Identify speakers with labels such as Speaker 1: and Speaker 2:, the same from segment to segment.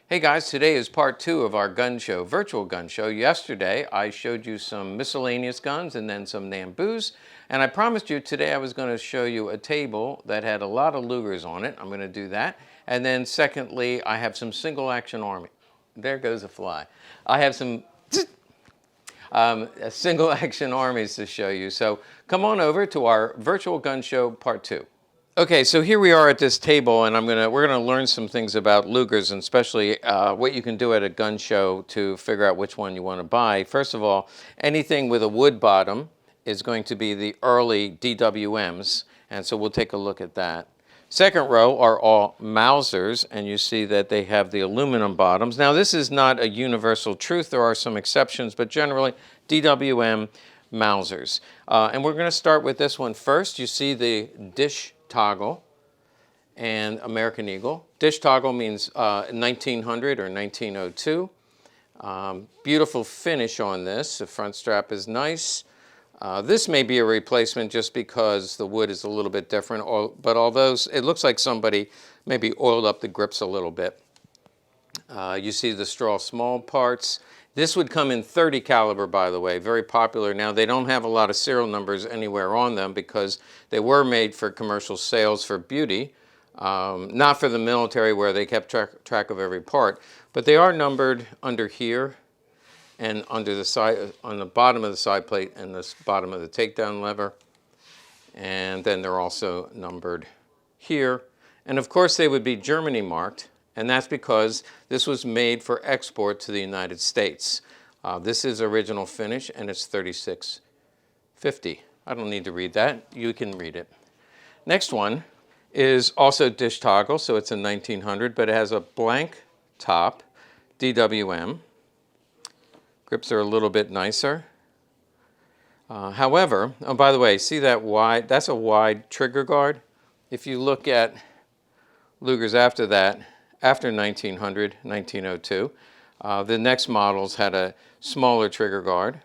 Speaker 1: Hey guys, today is part 2 of our gun show, virtual gun show. Yesterday I showed you some miscellaneous guns and then some Namboos, and I promised you today I was going to show you a table that had a lot of Lugers on it. I'm going to do that. And then secondly, I have some single action army. There goes a fly. I have some single action armies to show you. So come on over to our virtual gun show part 2. Okay, so here we are at this table, and we're gonna learn some things about Lugers, and especially what you can do at a gun show to figure out which one you want to buy. First of all, anything with a wood bottom is going to be the early DWMs, and so we'll take a look at that. Second row are all Mausers, and you see that they have the aluminum bottoms. Now, this is not a universal truth. There are some exceptions, but generally DWM Mausers. And we're going to start with this one first. You see the dish toggle and American Eagle. Dish toggle means 1900 or 1902. Beautiful finish on this. The front strap is nice. This may be a replacement just because the wood is a little bit different, but although it looks like somebody maybe oiled up the grips a little bit. You see the straw small parts. This would come in 30 caliber, by the way, very popular. Now, they don't have a lot of serial numbers anywhere on them because they were made for commercial sales for beauty, not for the military where they kept track of every part. But they are numbered under here and under the side, on the bottom of the side plate and the bottom of the takedown lever. And then they're also numbered here. And of course, they would be Germany marked. And that's because this was made for export to the United States. This is original finish, and it's 3650. I don't need to read that. You can read it. Next one is also dish toggle, so it's a 1900, but it has a blank top, DWM. Grips are a little bit nicer. However, oh, by the way, see that wide? That's a wide trigger guard. If you look at Lugers after that, after 1900, 1902. The next models had a smaller trigger guard.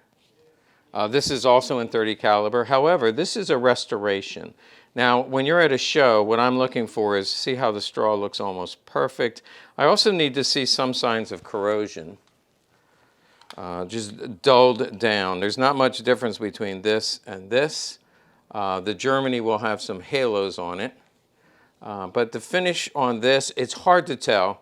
Speaker 1: This is also in 30 caliber. However, this is a restoration. Now, when you're at a show, what I'm looking for is see how the straw looks almost perfect. I also need to see some signs of corrosion. Just dulled down. There's not much difference between this and this. The Germany will have some halos on it. But the finish on this, it's hard to tell,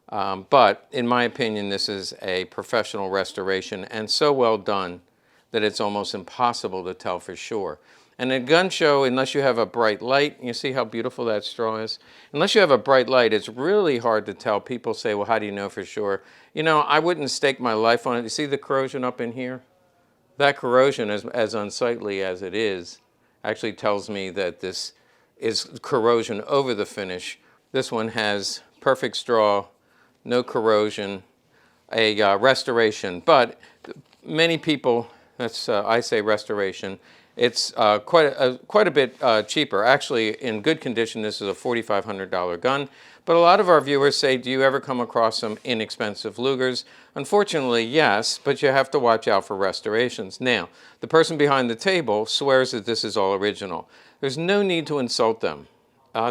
Speaker 1: but in my opinion, this is a professional restoration and so well done that it's almost impossible to tell for sure. And a gun show, unless you have a bright light, you see how beautiful that straw is? Unless you have a bright light, it's really hard to tell. People say, well, how do you know for sure? You know, I wouldn't stake my life on it. You see the corrosion up in here? That corrosion, as unsightly as it is, actually tells me that this is corrosion over the finish. This one has perfect straw, no corrosion, a restoration. But many people, I say restoration, it's quite a bit cheaper. Actually, in good condition, this is a $4,500 gun. But a lot of our viewers say, do you ever come across some inexpensive Lugers? Unfortunately, yes, but you have to watch out for restorations. Now, the person behind the table swears that this is all original. There's no need to insult them.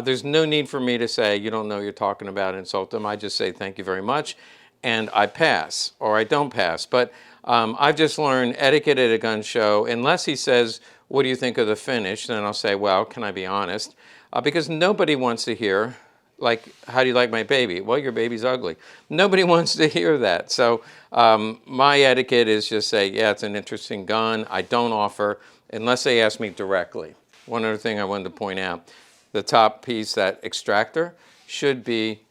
Speaker 1: There's no need for me to say, you don't know what you're talking about, insult them. I just say, thank you very much, and I pass, or I don't pass. But I've just learned etiquette at a gun show. Unless he says, what do you think of the finish? Then I'll say, well, can I be honest? Because nobody wants to hear, like, how do you like my baby? Well, your baby's ugly. Nobody wants to hear that. So my etiquette is just say, yeah, it's an interesting gun. I don't offer, unless they ask me directly. One other thing I wanted to point out, the top piece, that extractor, should be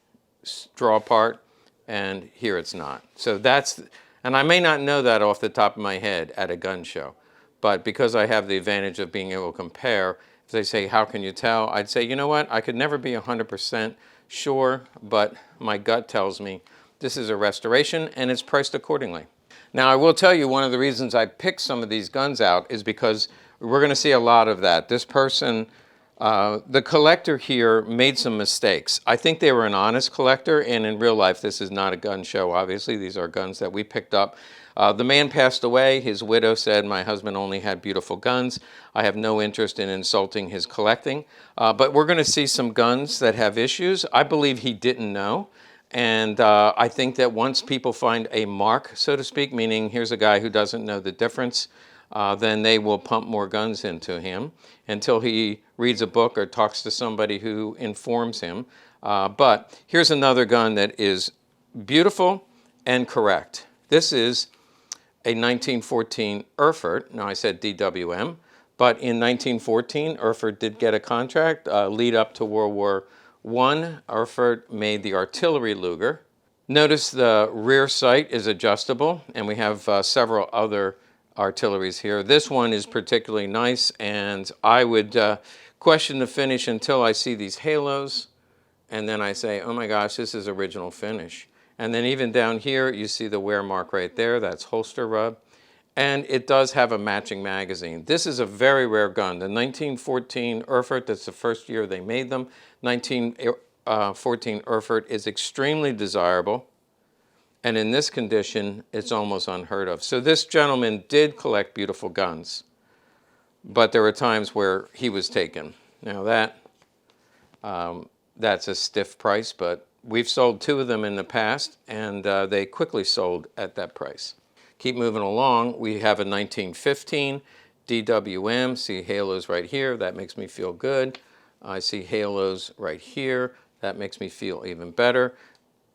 Speaker 1: straw part, and here it's not. So that's, and I may not know that off the top of my head at a gun show, but because I have the advantage of being able to compare, if they say, how can you tell? I'd say, you know what, I could never be 100% sure, but my gut tells me this is a restoration and it's priced accordingly. Now, I will tell you one of the reasons I picked some of these guns out is because we're going to see a lot of that. This person, the collector here made some mistakes. I think they were an honest collector, and in real life, this is not a gun show, obviously. These are guns that we picked up. The man passed away. His widow said, my husband only had beautiful guns. I have no interest in insulting his collecting. But we're going to see some guns that have issues. I believe he didn't know. And I think that once people find a mark, so to speak, meaning here's a guy who doesn't know the difference, then they will pump more guns into him until he reads a book or talks to somebody who informs him. But here's another gun that is beautiful and correct. This is a 1914 Erfurt. Now I said DWM, but in 1914, Erfurt did get a contract lead up to World War I. Erfurt made the artillery Luger. Notice the rear sight is adjustable, and we have several other artilleries here. This one is particularly nice, and I would question the finish until I see these halos, and then I say, oh my gosh, this is original finish. And then even down here, you see the wear mark right there. That's holster rub. And it does have a matching magazine. This is a very rare gun. The 1914 Erfurt, that's the first year they made them. 1914 Erfurt is extremely desirable. And in this condition, it's almost unheard of. So this gentleman did collect beautiful guns. But there were times where he was taken. Now that's a stiff price, but we've sold 2 of them in the past, and they quickly sold at that price. Keep moving along. We have a 1915 DWM. See halos right here. That makes me feel good. I see halos right here. That makes me feel even better.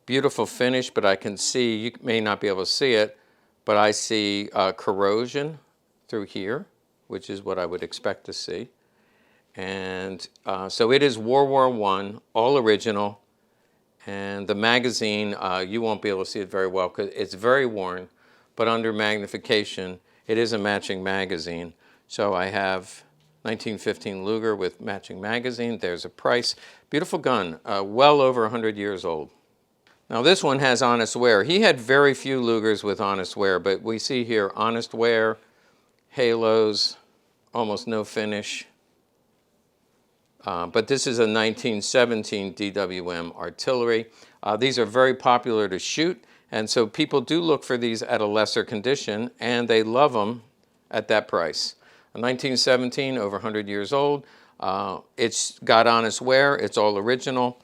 Speaker 1: Beautiful finish, but I can see, you may not be able to see it, but I see corrosion through here, which is what I would expect to see. And so it is World War I, all original. And the magazine, you won't be able to see it very well because it's very worn, but under magnification, it is a matching magazine. So I have 1915 Luger with matching magazine. There's a price. Beautiful gun, well over 100 years old. Now this one has honest wear. He had very few Lugers with honest wear, but we see here honest wear, halos, almost no finish. But this is a 1917 DWM artillery. These are very popular to shoot, and so people do look for these at a lesser condition, and they love them at that price. A 1917, over 100 years old. It's got honest wear. It's all original.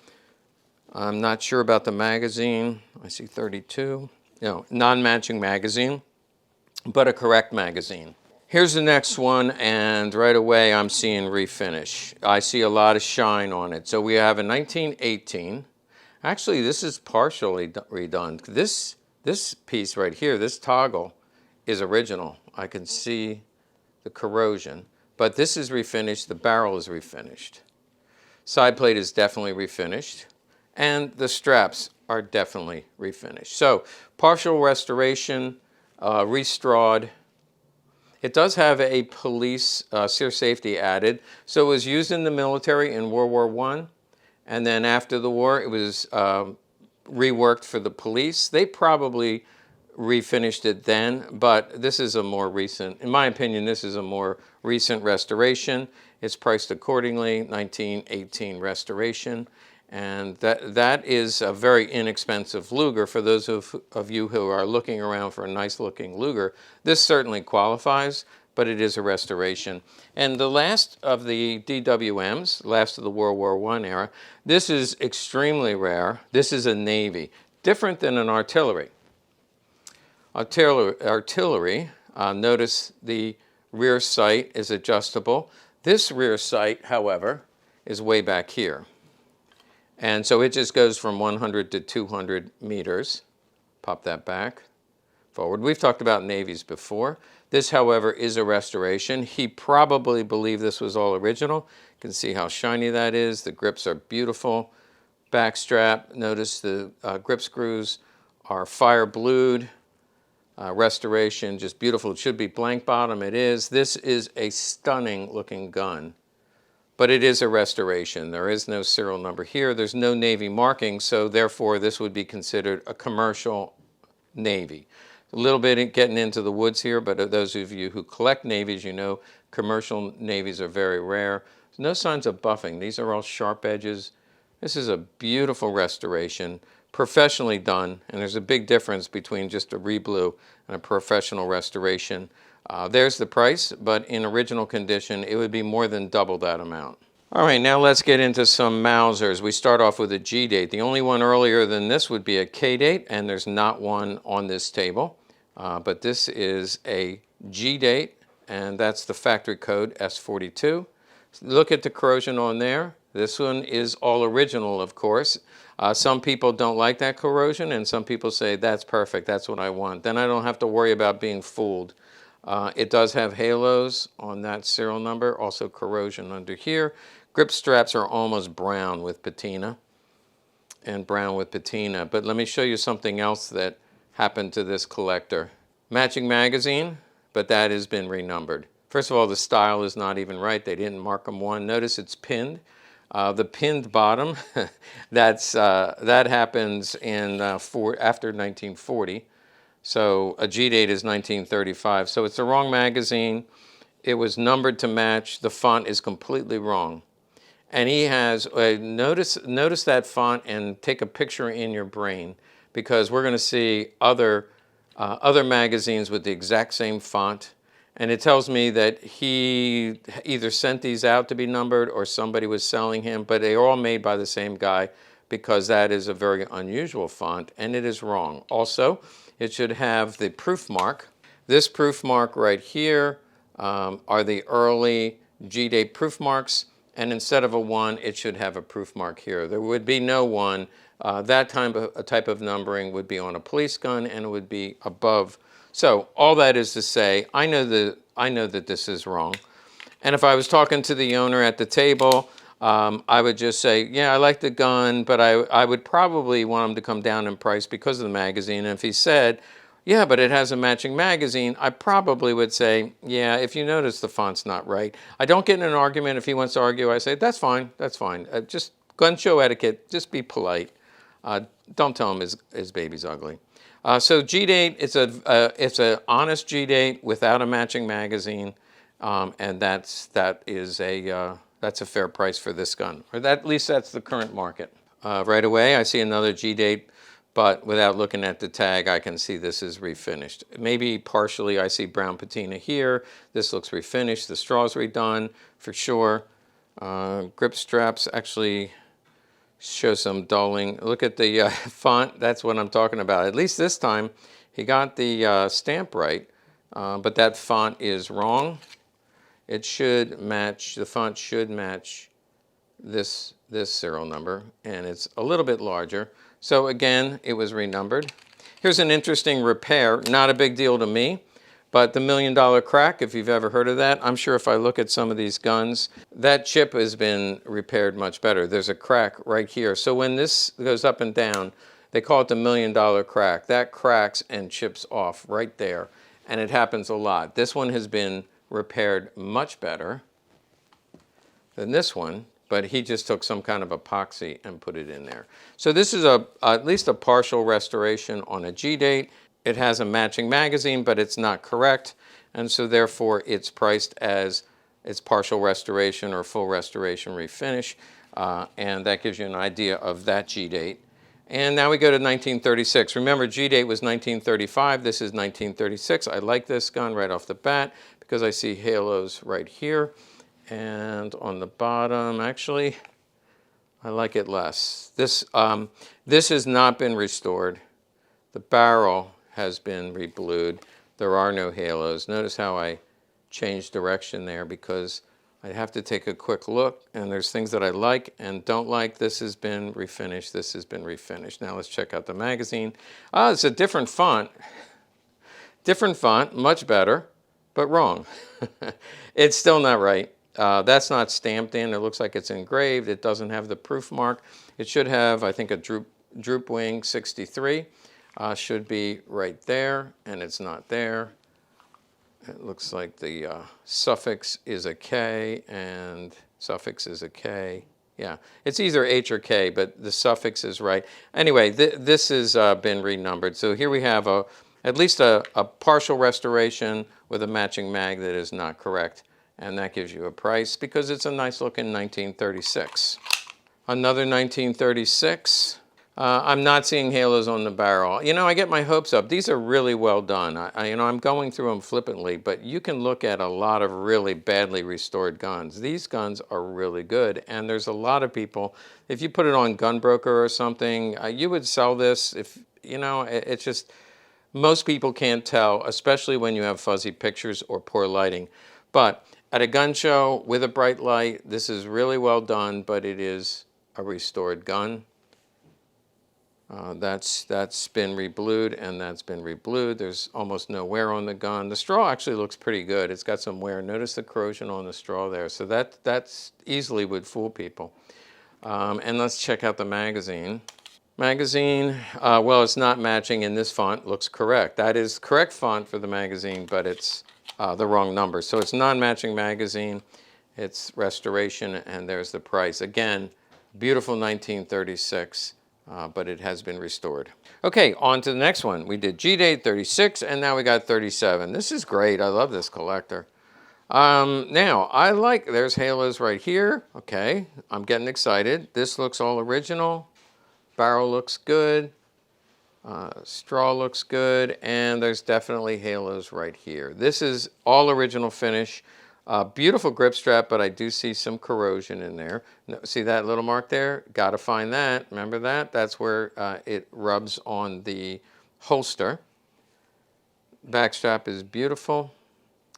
Speaker 1: I'm not sure about the magazine. I see 32. No, non-matching magazine, but a correct magazine. Here's the next one, and right away I'm seeing refinish. I see a lot of shine on it. So we have a 1918. Actually, this is partially redone. This piece right here, this toggle, is original. I can see the corrosion, but this is refinished. The barrel is refinished. Side plate is definitely refinished, and the straps are definitely refinished. So partial restoration, restrawed. It does have a police sear safety added. So it was used in the military in World War I. And then after the war, it was reworked for the police. They probably refinished it then, but this is a more recent, in my opinion, this is a more recent restoration. It's priced accordingly, 1918 restoration. And that is a very inexpensive Luger. For those of you who are looking around for a nice looking Luger, this certainly qualifies, but it is a restoration. And the last of the DWMs, last of the World War I era, this is extremely rare. This is a Navy, different than an artillery. Artillery, notice the rear sight is adjustable. This rear sight, however, is way back here. And so it just goes from 100 to 200 meters. Pop that back, forward. We've talked about navies before. This, however, is a restoration. He probably believed this was all original. You can see how shiny that is. The grips are beautiful. Back strap, notice the grip screws are fire blued. Restoration, just beautiful. It should be blank bottom. It is. This is a stunning looking gun. But it is a restoration. There is no serial number here. There's no Navy marking, so therefore this would be considered a commercial Navy. A little bit getting into the woods here, but those of you who collect Navies, you know commercial Navies are very rare. There's no signs of buffing. These are all sharp edges. This is a beautiful restoration, professionally done, and there's a big difference between just a reblue and a professional restoration. There's the price, but in original condition, it would be more than double that amount. All right, now let's get into some Mausers. We start off with a G date. The only one earlier than this would be a K date, and there's not one on this table. But this is a G date, and that's the factory code S42. Look at the corrosion on there. This one is all original, of course. Some people don't like that corrosion, and some people say, that's perfect, that's what I want. Then I don't have to worry about being fooled. It does have halos on that serial number, also corrosion under here. Grip straps are almost brown with patina and brown with patina. But let me show you something else that happened to this collector. Matching magazine, but that has been renumbered. First of all, the style is not even right. They didn't mark them one. Notice it's pinned. The pinned bottom, that happens in after 1940. So a G date is 1935. So it's the wrong magazine. It was numbered to match. The font is completely wrong. And he has, notice that font and take a picture in your brain, because we're going to see other magazines with the exact same font. And it tells me that he either sent these out to be numbered or somebody was selling him, but they are all made by the same guy, because that is a very unusual font, and it is wrong. Also, it should have the proof mark. This proof mark right here are the early G-date proof marks, and instead of a 1, it should have a proof mark here. There would be no 1. That type of numbering would be on a police gun, and it would be above. So all that is to say, I know that this is wrong. And if I was talking to the owner at the table, I would just say, yeah, I like the gun, but I would probably want him to come down in price because of the magazine. And if he said, yeah, but it has a matching magazine, I probably would say, yeah, if you notice the font's not right. I don't get in an argument. If he wants to argue, I say, that's fine, that's fine. Just gun show etiquette, just be polite. Don't tell him his baby's ugly. So G-date, it's an honest G-date without a matching magazine, and that's a fair price for this gun, or at least that's the current market. Right away, I see another G-date, but without looking at the tag, I can see this is refinished. Maybe partially I see brown patina here. This looks refinished. The straw's redone for sure. Grip straps actually show some dulling. Look at the font. That's what I'm talking about. At least this time, he got the stamp right, but that font is wrong. It should match, the font should match this serial number, and it's a little bit larger. So again, it was renumbered. Here's an interesting repair, not a big deal to me, but the $1 million crack, if you've ever heard of that, I'm sure if I look at some of these guns, that chip has been repaired much better. There's a crack right here. So when this goes up and down, they call it the $1 million crack. That cracks and chips off right there, and it happens a lot. This one has been repaired much better than this one, but he just took some kind of epoxy and put it in there. So this is at least a partial restoration on a G-date. It has a matching magazine, but it's not correct, and so therefore it's priced as it's partial restoration or full restoration refinish, and that gives you an idea of that G-date. And now we go to 1936. Remember, G-date was 1935. This is 1936. I like this gun right off the bat because I see halos right here. And on the bottom, actually, I like it less. This has not been restored. The barrel has been reblued. There are no halos. Notice how I changed direction there because I have to take a quick look, and there's things that I like and don't like. This has been refinished. This has been refinished. Now let's check out the magazine. It's a different font. Different font, much better, but wrong. It's still not right. That's not stamped in. It looks like it's engraved. It doesn't have the proof mark. It should have, I think, a droop wing 63. Should be right there, and it's not there. It looks like the suffix is a K and suffix is a K. Yeah, it's either H or K, but the suffix is right. Anyway, this has been renumbered. So here we have at least a partial restoration with a matching mag that is not correct. And that gives you a price because it's a nice looking 1936. Another 1936. I'm not seeing halos on the barrel. You know, I get my hopes up. These are really well done. You know, I'm going through them flippantly, but you can look at a lot of really badly restored guns. These guns are really good, and there's a lot of people. If you put it on Gunbroker or something, you would sell this. If you know, it's just most people can't tell, especially when you have fuzzy pictures or poor lighting. But at a gun show with a bright light, this is really well done, but it is a restored gun. That's been reblued, and that's been reblued. There's almost no wear on the gun. The straw actually looks pretty good. It's got some wear. Notice the corrosion on the straw there. So that's easily would fool people. And let's check out the magazine. Magazine, well, it's not matching in this font. Looks correct. That is correct font for the magazine, but it's the wrong number. So it's non-matching magazine. It's restoration, and there's the price. Again, beautiful 1936. But it has been restored. Okay, on to the next one. We did G-Date 36, and now we got 37. This is great. I love this collector. Now, there's halos right here. Okay, I'm getting excited. This looks all original. Barrel looks good. Straw looks good, and there's definitely halos right here. This is all original finish. Beautiful grip strap, but I do see some corrosion in there. See that little mark there? Got to find that. Remember that? That's where it rubs on the holster. Back strap is beautiful.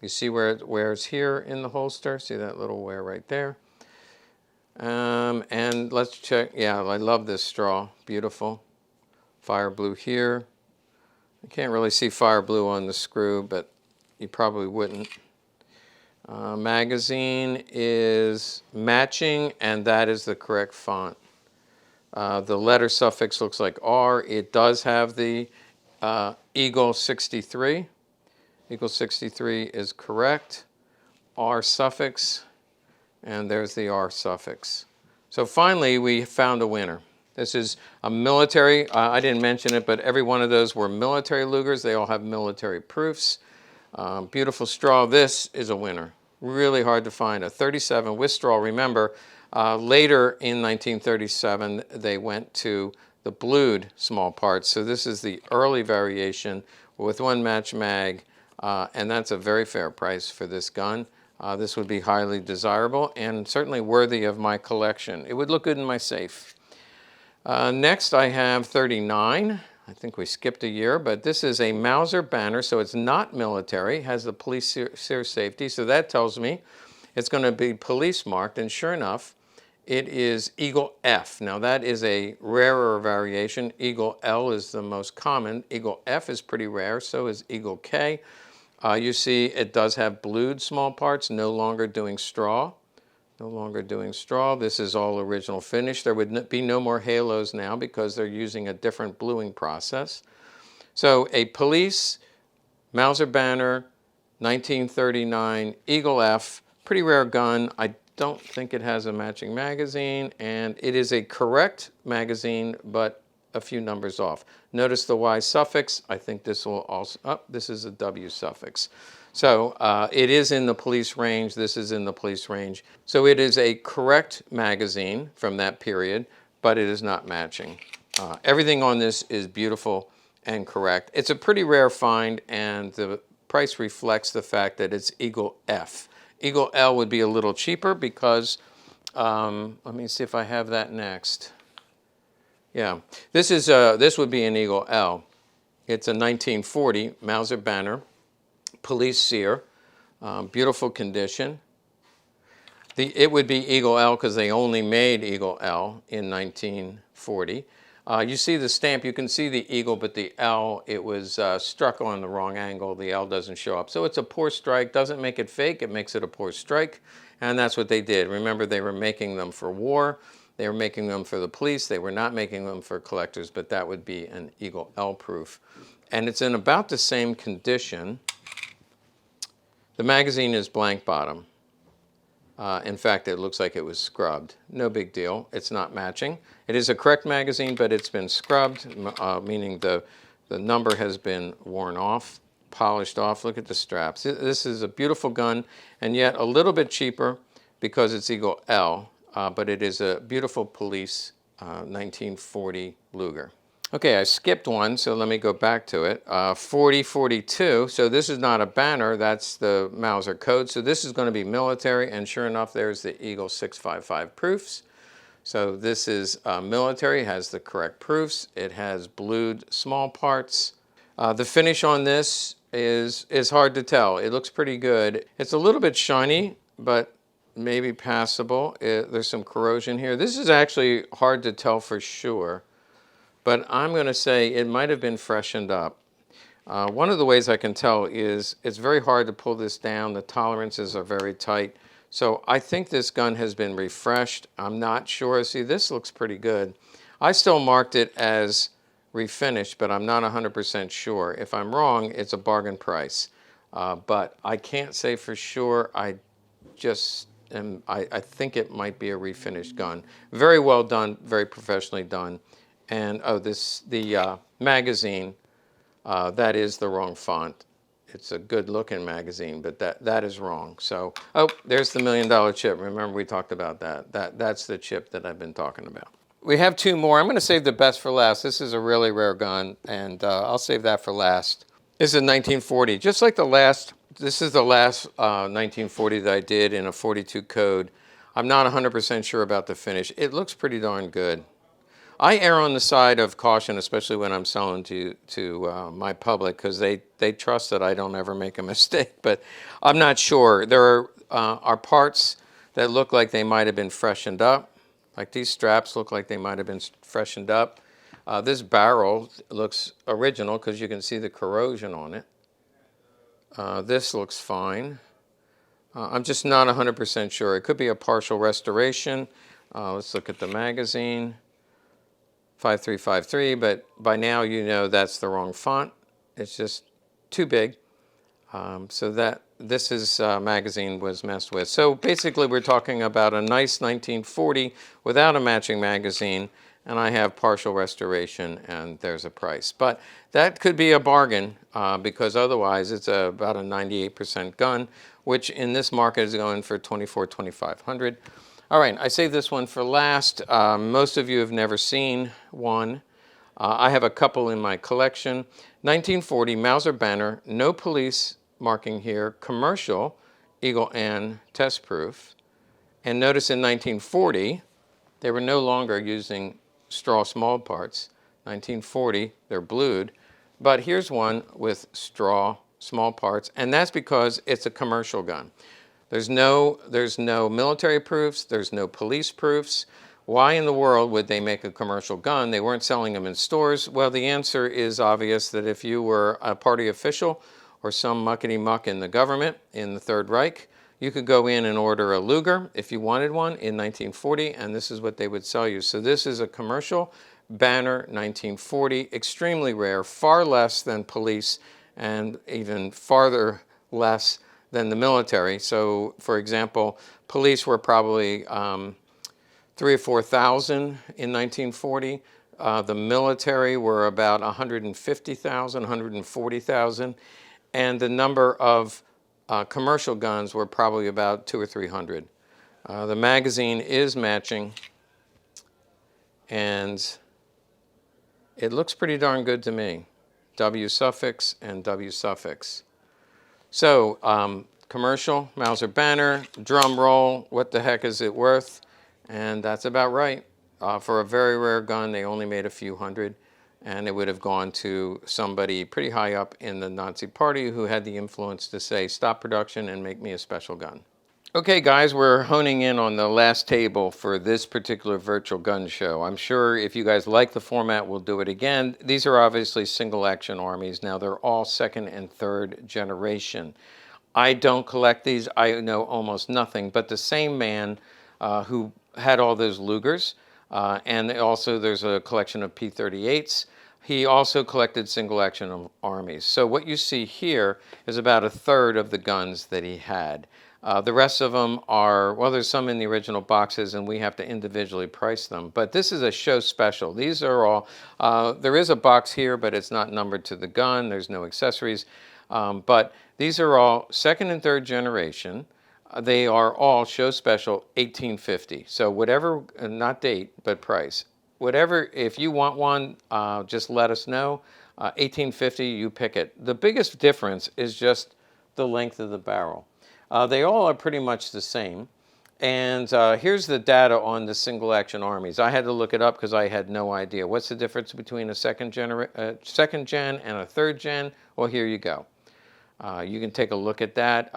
Speaker 1: You see where it wears here in the holster. See that little wear right there. And let's check. Yeah, I love this straw. Beautiful. Fire blue here. I can't really see fire blue on the screw, but you probably wouldn't. Magazine is matching, and that is the correct font. The letter suffix looks like R. It does have the Eagle 63. Eagle 63 is correct. R suffix, and there's the R suffix. So finally, we found a winner. This is a military. I didn't mention it, but every one of those were military Lugers. They all have military proofs. Beautiful straw. This is a winner. Really hard to find. A 37 with straw. Remember, later in 1937, they went to the blued small parts. So this is the early variation with one match mag, and that's a very fair price for this gun. This would be highly desirable and certainly worthy of my collection. It would look good in my safe. Next, I have 39. I think we skipped a year, but this is a Mauser banner, so it's not military, has the police sear safety, so that tells me it's going to be police marked, and sure enough, it is Eagle F. Now that is a rarer variation. Eagle L is the most common. Eagle F is pretty rare, so is Eagle K. You see it does have blued small parts, no longer doing straw. No longer doing straw. This is all original finish. There would be no more halos now because they're using a different bluing process. So a police Mauser banner, 1939 Eagle F, pretty rare gun. I don't think it has a matching magazine, and it is a correct magazine, but a few numbers off. Notice the Y suffix. I think this will also, this is a W suffix. So it is in the police range. This is in the police range. So it is a correct magazine from that period, but it is not matching. Everything on this is beautiful and correct. It's a pretty rare find, and the price reflects the fact that it's Eagle F. Eagle L would be a little cheaper because, let me see if I have that next. Yeah, this would be an Eagle L. It's a 1940 Mauser banner. Police sear, beautiful condition. It would be Eagle L because they only made Eagle L in 1940. You see the stamp, you can see the Eagle, but the L, it was struck on the wrong angle. The L doesn't show up. So it's a poor strike, doesn't make it fake, it makes it a poor strike. And that's what they did. Remember, they were making them for war. They were making them for the police. They were not making them for collectors, but that would be an Eagle L proof. And it's in about the same condition. The magazine is blank bottom. In fact, it looks like it was scrubbed. No big deal. It's not matching. It is a correct magazine, but it's been scrubbed, meaning the number has been worn off, polished off. Look at the straps. This is a beautiful gun, and yet a little bit cheaper because it's Eagle L, but it is a beautiful police 1940 Luger. Okay, I skipped one, so let me go back to it. 4042, so this is not a banner, that's the Mauser code. So this is going to be military, and sure enough, there's the Eagle 655 proofs. So this is military, has the correct proofs. It has blued small parts. The finish on this is hard to tell. It looks pretty good. It's a little bit shiny, but maybe passable. There's some corrosion here. This is actually hard to tell for sure, but I'm going to say it might have been freshened up. One of the ways I can tell is it's very hard to pull this down. The tolerances are very tight. So I think this gun has been refreshed. I'm not sure. See, this looks pretty good. I still marked it as refinished, but I'm not 100% sure. If I'm wrong, it's a bargain price. But I can't say for sure. I think it might be a refinished gun. Very well done, very professionally done. And oh, the magazine, that is the wrong font. It's a good looking magazine, but that is wrong. So, oh, there's the $1 million chip. Remember we talked about that. That's the chip that I've been talking about. We have two more. I'm going to save the best for last. This is a really rare gun, and I'll save that for last. This is a 1940. Just like the last, this is the last 1940 that I did in a 42 code. I'm not 100% sure about the finish. It looks pretty darn good. I err on the side of caution, especially when I'm selling to my public, because they trust that I don't ever make a mistake. But I'm not sure. There are parts that look like they might have been freshened up. Like these straps look like they might have been freshened up. This barrel looks original because you can see the corrosion on it. This looks fine. I'm just not 100% sure. It could be a partial restoration. Let's look at the magazine. 5353, but by now you know that's the wrong font. It's just too big. So that this magazine was messed with. So basically we're talking about a nice 1940 without a matching magazine, and I have partial restoration, and there's a price. But that could be a bargain because otherwise it's about a 98% gun, which in this market is going for $24,000-$25,000. All right, I saved this one for last. Most of you have never seen one. I have a couple in my collection. 1940 Mauser banner, no police marking here, commercial, Eagle N test proof. And notice in 1940, they were no longer using straw small parts. 1940, they're blued. But here's one with straw small parts, and that's because it's a commercial gun. There's no military proofs, there's no police proofs. Why in the world would they make a commercial gun? They weren't selling them in stores. Well, the answer is obvious, that if you were a party official or some muckety-muck in the government in the Third Reich, you could go in and order a Luger if you wanted one in 1940, and this is what they would sell you. So this is a commercial banner 1940, extremely rare, far less than police, and even farther less than the military. So, for example, police were probably 3,000 or 4,000 in 1940. The military were about 150,000, 140,000, and the number of commercial guns were probably about 200 or 300. The magazine is matching, and it looks pretty darn good to me. W suffix and W suffix. So, commercial, Mauser banner, drum roll, what the heck is it worth? And that's about right. For a very rare gun, they only made a few hundred, and it would have gone to somebody pretty high up in the Nazi Party who had the influence to say, stop production and make me a special gun. Okay, guys, we're honing in on the last table for this particular virtual gun show. I'm sure if you guys like the format, we'll do it again. These are obviously single action armies. Now, they're all second and third generation. I don't collect these. I know almost nothing, but the same man who had all those Lugers, and also there's a collection of P-38s. He also collected single action armies. So what you see here is about a third of the guns that he had. The rest of them are, well, there's some in the original boxes, and we have to individually price them. But this is a show special. These are all, there is a box here, but it's not numbered to the gun. There's no accessories. But these are all second and third generation. They are all show special 1850. So whatever, not date, but price. whatever, if you want one, just let us know. 1850, you pick it. The biggest difference is just the length of the barrel. They all are pretty much the same. And here's the data on the single action armies. I had to look it up because I had no idea. What's the difference between a second gen and a third gen? Well, here you go. You can take a look at that.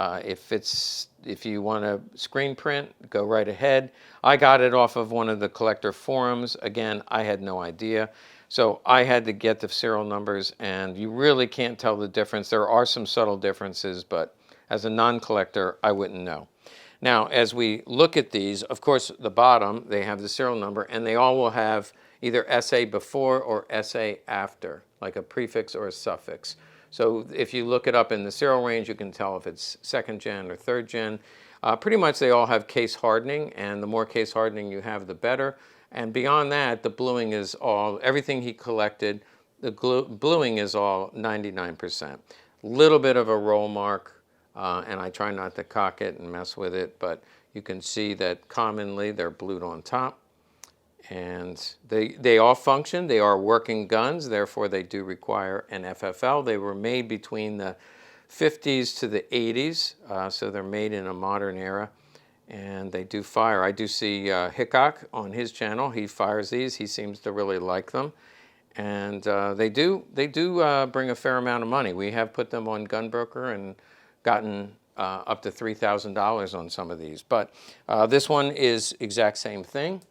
Speaker 1: If you want to screen print, go right ahead. I got it off of one of the collector forums. Again, I had no idea. So I had to get the serial numbers, and you really can't tell the difference. There are some subtle differences, but as a non-collector, I wouldn't know. Now, as we look at these, of course, the bottom, they have the serial number, and they all will have either SA before or SA after, like a prefix or a suffix. So if you look it up in the serial range, you can tell if it's second gen or third gen. Pretty much they all have case hardening, and the more case hardening you have, the better. And beyond that, the bluing is all, everything he collected, the bluing is all 99%. Little bit of a roll mark, and I try not to cock it and mess with it, but you can see that commonly they're blued on top. And they all function. They are working guns, therefore they do require an FFL. They were made between the 50s to the 80s, so they're made in a modern era, and they do fire. I do see Hickok on his channel. He fires these. He seems to really like them, and they do bring a fair amount of money. We have put them on Gunbroker and gotten up to $3,000 on some of these, but this one is exact same thing.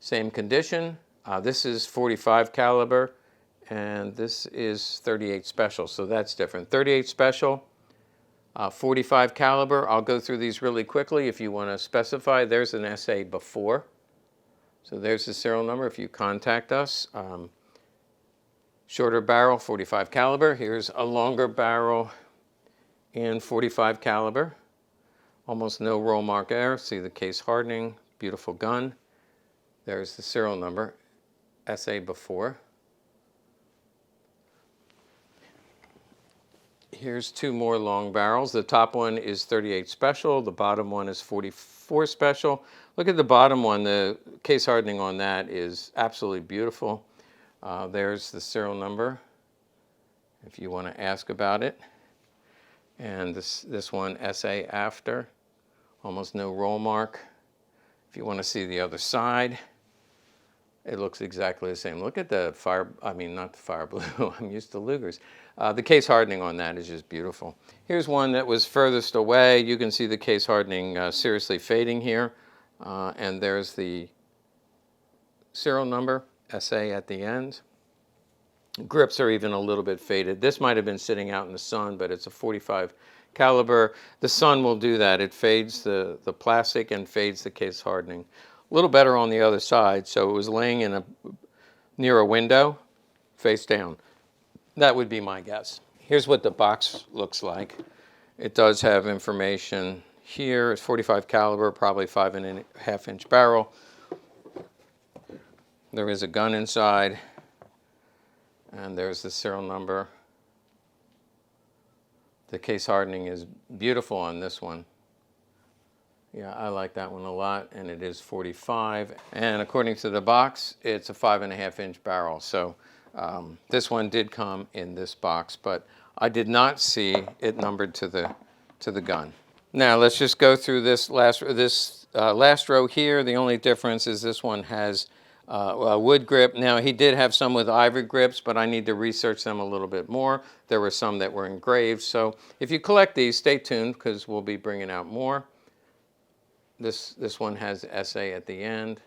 Speaker 1: Same condition. This is 45 caliber, and this is 38 special, so that's different. 38 special, 45 caliber. I'll go through these really quickly if you want to specify. There's an SA before, so there's the serial number if you contact us. Shorter barrel, 45 caliber. Here's a longer barrel in 45 caliber. Almost no roll mark there. See the case hardening. Beautiful gun. There's the serial number, SA before. Here's two more long barrels. The top one is 38 special. The bottom one is 44 special. Look at the bottom one. The case hardening on that is absolutely beautiful. There's the serial number if you want to ask about it. And this one, SA after. Almost no roll mark. If you want to see the other side, it looks exactly the same. Look at the fire, I mean, not the fire blue, I'm used to Lugers. The case hardening on that is just beautiful. Here's one that was furthest away. You can see the case hardening seriously fading here. And there's the serial number, SA at the end. Grips are even a little bit faded. This might have been sitting out in the sun, but it's a 45 caliber. The sun will do that. It fades the plastic and fades the case hardening. A little better on the other side, so it was laying in near a window, face down. That would be my guess. Here's what the box looks like. It does have information here. It's 45 caliber, probably 5.5 inch barrel. There is a gun inside, and there's the serial number. The case hardening is beautiful on this one. Yeah, I like that one a lot, and it is 45. And according to the box, it's a 5.5 inch barrel. So this one did come in this box, but I did not see it numbered to the gun. Now let's just go through this last row here. The only difference is this one has a wood grip. Now he did have some with ivory grips, but I need to research them a little bit more. There were some that were engraved. So if you collect these, stay tuned because we'll be bringing out more. This one has SA at the end,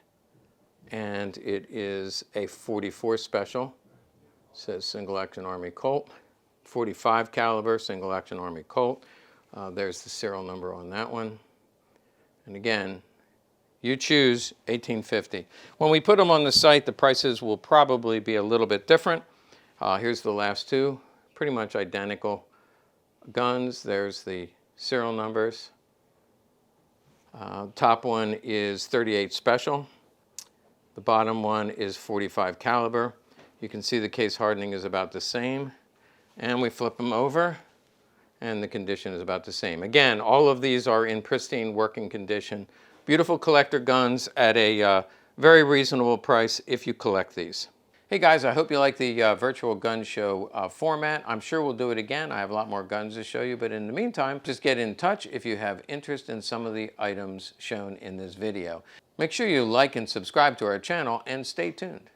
Speaker 1: and it is a 44 special. It says Single Action Army Colt. 45 caliber Single Action Army Colt. There's the serial number on that one. And again, you choose 1850. When we put them on the site, the prices will probably be a little bit different. Here's the last two, pretty much identical guns. There's the serial numbers. Top one is 38 special. The bottom one is 45 caliber. You can see the case hardening is about the same. And we flip them over, and the condition is about the same. Again, all of these are in pristine working condition. Beautiful collector guns at a Very reasonable price if you collect these. Hey guys, I hope you like the virtual gun show format. I'm sure we'll do it again. I have a lot more guns to show you, but in the meantime, just get in touch if you have interest in some of the items shown in this video. Make sure you like and subscribe to our channel and stay tuned.